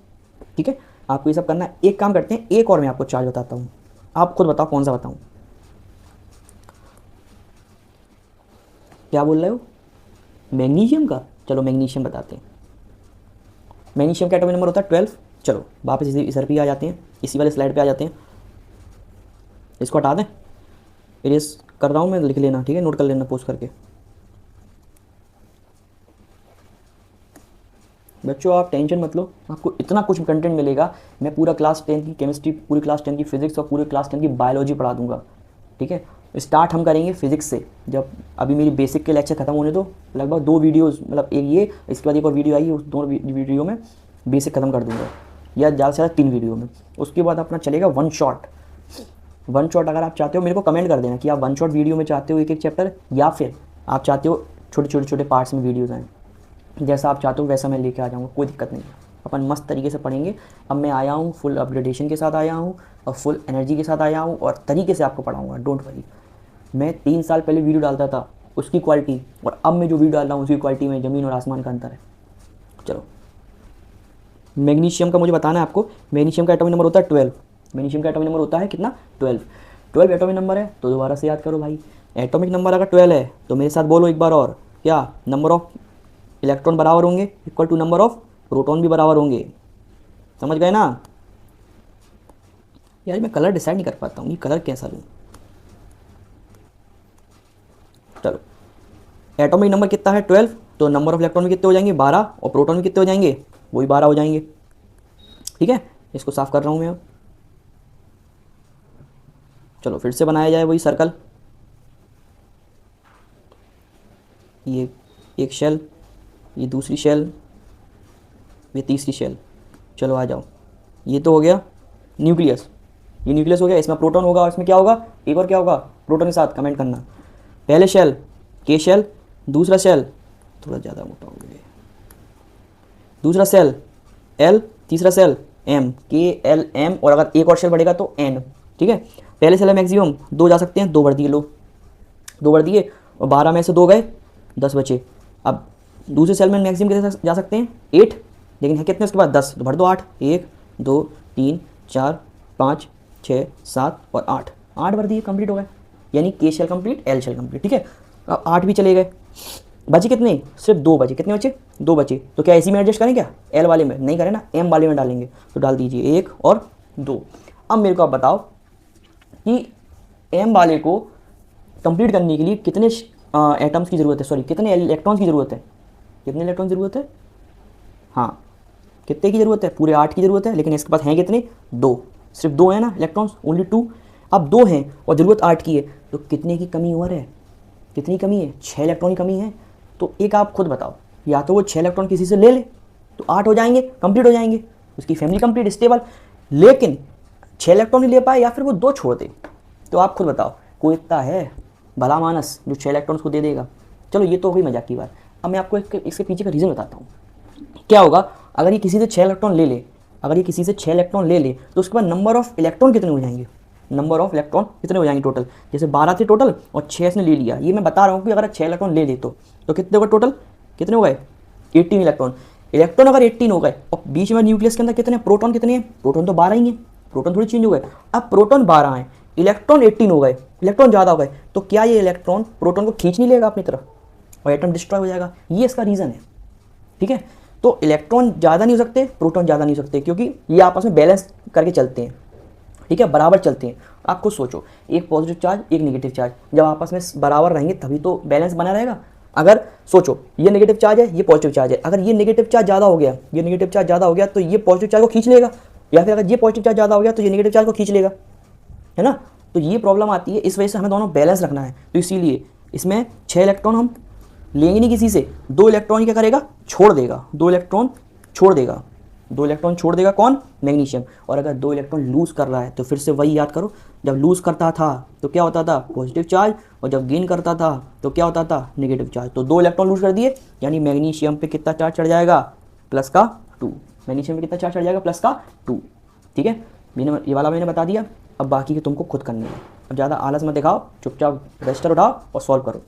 ठीक है, आपको ये सब करना है। एक काम करते हैं, एक और मैं आपको चार्ज बताता हूँ, आप खुद बताओ कौन सा बताऊँ। क्या बोल रहे हो? मैग्नीशियम का? चलो मैग्नीशियम बताते हैं। मैग्नीशियम का एटॉमिक नंबर होता है 12। चलो वापस इस पर आ जाते हैं, इसी वाले स्लाइड पे आ जाते हैं। इसको हटा दें, इरेज कर रहा हूँ मैं, लिख लेना, ठीक है, नोट कर लेना पोस्ट करके। बच्चों आप टेंशन मत लो, आपको इतना कुछ कंटेंट मिलेगा। मैं पूरा क्लास 10 की केमिस्ट्री, पूरी क्लास 10 की फिजिक्स और पूरे क्लास 10 की बायोलॉजी पढ़ा दूंगा। ठीक है, स्टार्ट हम करेंगे फिजिक्स से। जब अभी मेरी बेसिक के लेक्चर खत्म होने दो, लगभग 2 वीडियोज़, मतलब एक ये, इसके बाद एक और वीडियो आई, उस दोनों वीडियो में बेसिक खत्म कर दूंगा, या ज़्यादा से ज़्यादा 3 वीडियो में। उसके बाद अपना चलेगा वन शॉट। अगर आप चाहते हो मेरे को कमेंट कर देना कि आप वन शॉट वीडियो में चाहते हो एक एक चैप्टर, या फिर आप चाहते हो छोटे पार्ट्स में वीडियोज़ आएँ। जैसा आप चाहते हो वैसा मैं लेके आ जाऊँगा, कोई दिक्कत नहीं। अपन मस्त तरीके से पढ़ेंगे। अब मैं आया हूँ फुल अपग्रेडेशन के साथ आया हूँ और फुल एनर्जी के साथ आया हूँ और तरीके से आपको पढ़ाऊँगा, डोंट वरी। मैं 3 साल पहले वीडियो डालता था उसकी क्वालिटी और अब मैं जो वीडियो डाल रहा हूँ उसकी क्वालिटी में ज़मीन और आसमान का अंतर है। चलो, मैग्नीशियम का मुझे बताना है आपको। मैग्नीशियम का एटॉमिक नंबर होता है 12। मैग्नीशियम का एटॉमिक नंबर होता है कितना? 12 एटॉमिक नंबर है, तो दोबारा से याद करो भाई। एटॉमिक नंबर अगर 12 है तो मेरे साथ बोलो एक बार और, क्या? नंबर ऑफ इलेक्ट्रॉन बराबर होंगे equal to number of proton भी बराबर होंगे। समझ गए ना? यार मैं कलर डिसाइड नहीं कर पाता हूँ, ये कलर कैसा लूँ। चलो, एटॉमिक नंबर कितना है? 12। तो नंबर ऑफ इलेक्ट्रॉन भी कितने हो जाएंगे? 12। और प्रोटॉन भी कितने हो जाएंगे? वही 12 हो जाएंगे। ठीक है, इसको साफ कर रहा हूँ मैं अब। चलो फिर से बनाया जाए वही सर्कल। ये एक शेल, ये दूसरी शेल, ये तीसरी शेल। चलो आ जाओ, ये तो हो गया न्यूक्लियस। ये न्यूक्लियस हो गया, इसमें प्रोटॉन होगा और इसमें क्या होगा? एक और क्या होगा प्रोटॉन के साथ? कमेंट करना। पहले शेल के शेल, दूसरा शेल थोड़ा ज़्यादा मोटा हो गया, दूसरा सेल एल, तीसरा सेल एम, के एल एम, और अगर एक और शेल बढ़ेगा तो एन। ठीक है, पहले सेल में मैक्सिमम 2 जा सकते हैं, 2 भर दिए, लो 2 भर दिए, और 12 में से 2 गए, 10 बचे। अब दूसरे सेल में मैक्सिमम कितने जा सकते हैं? 8, लेकिन है कितने उसके बाद? 10, तो भर दो 8, 1 2 3 4 5 6 7 और 8, 8 भर दिए, कंप्लीट हो गए। यानी K shell complete, L shell complete. ठीक है, अब 8 भी चले गए, बचे कितने? सिर्फ 2 बचे। कितने बचे? 2 बचे। तो क्या इसी में एडजस्ट करें? क्या एल वाले में नहीं करें ना, एम वाले में डालेंगे। तो डाल दीजिए 1 और 2। अब मेरे को आप बताओ कि एम वाले को कंप्लीट करने के लिए कितने एटम्स की ज़रूरत है, सॉरी कितने इलेक्ट्रॉन्स की ज़रूरत है? कितने इलेक्ट्रॉन की ज़रूरत है? हाँ, कितने की ज़रूरत है? पूरे 8 की ज़रूरत है, लेकिन इसके पास हैं कितने? 2। सिर्फ 2 है ना इलेक्ट्रॉन्स, ओनली 2। अब 2 हैं और ज़रूरत 8 की है, तो कितने की कमी और है? कितनी कमी है? 6 इलेक्ट्रॉन की कमी है। तो एक आप खुद बताओ, या तो वो 6 इलेक्ट्रॉन किसी से ले ले तो 8 हो जाएंगे, कंप्लीट हो जाएंगे, उसकी फैमिली कंप्लीट स्टेबल। लेकिन 6 इलेक्ट्रॉन नहीं ले पाए या फिर वो 2 छोड़ दे, तो आप खुद बताओ कोई इतना है भला मानस जो 6 इलेक्ट्रॉन्स को दे देगा? चलो ये तो हो गई मजाक की बात। अब मैं आपको इसके पीछे का रीज़न बताता हूँ। क्या होगा अगर ये किसी से 6 इलेक्ट्रॉन ले ले, अगर ये किसी से 6 इलेक्ट्रॉन ले ले तो उसके बाद नंबर ऑफ इलेक्ट्रॉन कितने हो जाएंगे? नंबर ऑफ इलेक्ट्रॉन कितने हो जाएंगे टोटल? जैसे 12 थे टोटल और 6 इसने ले लिया, ये मैं बता रहा हूँ कि अगर 6 इलेक्ट्रॉन ले ले तो कितने हो गए टोटल? कितने हो गए? 18 इलेक्ट्रॉन। इलेक्ट्रॉन अगर 18 हो गए और बीच में न्यूक्लियस के अंदर कितने प्रोटॉन? कितने हैं? प्रोटॉन तो 12 ही हैं, प्रोटॉन थोड़ी चेंज हो गए। अब प्रोटॉन 12 हैं, इलेक्ट्रॉन 18 हो गए, इलेक्ट्रॉन ज़्यादा हो गए, तो क्या ये इलेक्ट्रॉन प्रोटॉन को खींच नहीं लेगा अपनी तरफ और एटम डिस्ट्रॉय हो जाएगा? ये इसका रीज़न है। ठीक है, तो इलेक्ट्रॉन ज़्यादा नहीं हो सकते, प्रोटॉन ज़्यादा नहीं हो सकते, क्योंकि ये आपस में बैलेंस करके चलते हैं। ठीक है, बराबर चलते हैं। आप खुद सोचो, एक पॉजिटिव चार्ज एक नेगेटिव चार्ज जब आपस में बराबर रहेंगे तभी तो बैलेंस बना रहेगा। अगर सोचो ये नेगेटिव चार्ज है, ये पॉजिटिव चार्ज है, अगर ये नेगेटिव चार्ज ज़्यादा हो गया, ये नेगेटिव चार्ज ज़्यादा हो गया तो ये पॉजिटिव चार्ज को खींच लेगा, या फिर अगर ये पॉजिटिव चार्ज ज़्यादा हो गया तो ये नेगेटिव चार्ज को खींच लेगा, है ना? तो ये प्रॉब्लम आती है, इस वजह से हमें दोनों बैलेंस रखना है। तो इसीलिए इसमें 6 इलेक्ट्रॉन हम लेंगे नहीं किसी से, 2 इलेक्ट्रॉन क्या करेगा? छोड़ देगा, 2 इलेक्ट्रॉन छोड़ देगा, 2 इलेक्ट्रॉन छोड़ देगा। कौन? मैग्नीशियम। और अगर 2 इलेक्ट्रॉन लूज़ कर रहा है तो फिर से वही याद करो, जब लूज़ करता था तो क्या होता था? पॉजिटिव चार्ज, और जब गेन करता था तो क्या होता था? Negative charge. तो 2 इलेक्ट्रॉन लूज़ कर दिए, यानी मैग्नीशियम पे कितना चार्ज चढ़ जाएगा? प्लस का 2। मैग्नीशियम पे कितना चार्ज चढ़ जाएगा? प्लस का 2। ठीक है, ये वाला मैंने बता दिया। अब बाकी के तुमको खुद करनी है। अब ज़्यादा आलस मत दिखाओ, चुपचाप रजिस्टर उठाओ और सॉल्व करो।